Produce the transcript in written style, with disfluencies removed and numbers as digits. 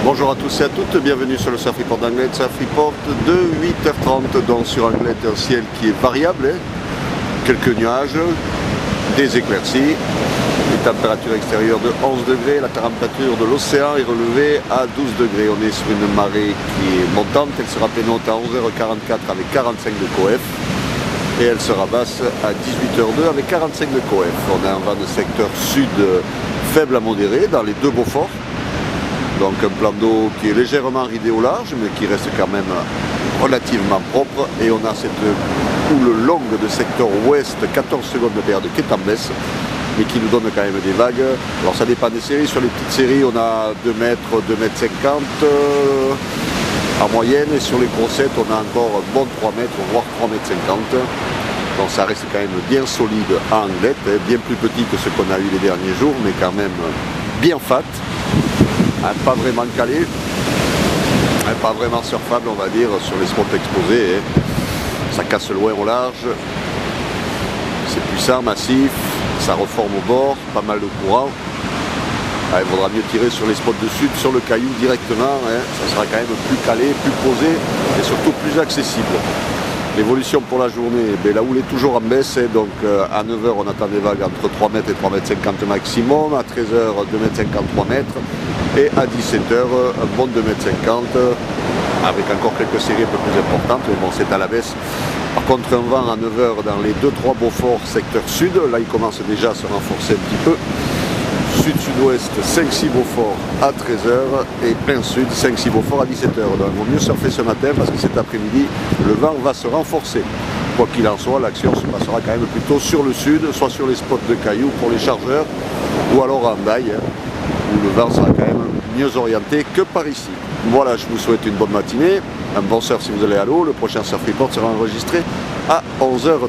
Bonjour à tous et à toutes, bienvenue sur le Surf Report d'Anglet. Surf Report de 8h30, donc sur Anglet, un ciel qui est variable, quelques nuages, des éclaircies, les températures extérieures de 11 degrés, la température de l'océan est relevée à 12 degrés. On est sur une marée qui est montante, elle sera pénante à 11h44 avec 45 de coef et elle sera basse à 18h02 avec 45 de coef. On a un vent de secteur sud faible à modéré dans les deux Beauforts. Donc un plan d'eau qui est légèrement ridé au large, mais qui reste quand même relativement propre. Et on a cette houle longue de secteur ouest, 14 secondes de période qui est en baisse, mais qui nous donne quand même des vagues. Alors ça dépend des séries. Sur les petites séries, on a 2 mètres, 2 mètres 50 en moyenne. Et sur les grossettes, on a encore un bon 3 mètres, voire 3 mètres 50. Donc ça reste quand même bien solide à Anglet, bien plus petit que ce qu'on a eu les derniers jours, mais quand même bien fat. Pas vraiment calé, pas vraiment surfable on va dire sur les spots exposés. Ça casse loin au large, c'est puissant, massif, ça reforme au bord, pas mal de courant. Il faudra mieux tirer sur les spots de sud, sur le caillou directement, ça sera quand même plus calé, plus posé et surtout plus accessible. L'évolution pour la journée, la houle est toujours en baisse, donc à 9h on attend des vagues entre 3 mètres et 3 mètres 50 maximum, à 13h 2 mètres 50, 3 mètres, et à 17h un bon 2 mètres 50, avec encore quelques séries un peu plus importantes, mais bon c'est à la baisse. Par contre un vent à 9h dans les 2-3 Beauforts secteur sud, là il commence déjà à se renforcer un petit peu. Sud-sud-ouest, 5-6 Beauforts à 13h et plein sud, 5-6 Beauforts à 17h. Donc il vaut mieux surfer ce matin parce que cet après-midi, le vent va se renforcer. Quoi qu'il en soit, l'action se passera quand même plutôt sur le sud, soit sur les spots de cailloux pour les chargeurs, ou alors en daille, où le vent sera quand même mieux orienté que par ici. Voilà, je vous souhaite une bonne matinée, un bon surf si vous allez à l'eau. Le prochain Surf Report sera enregistré à 11h30.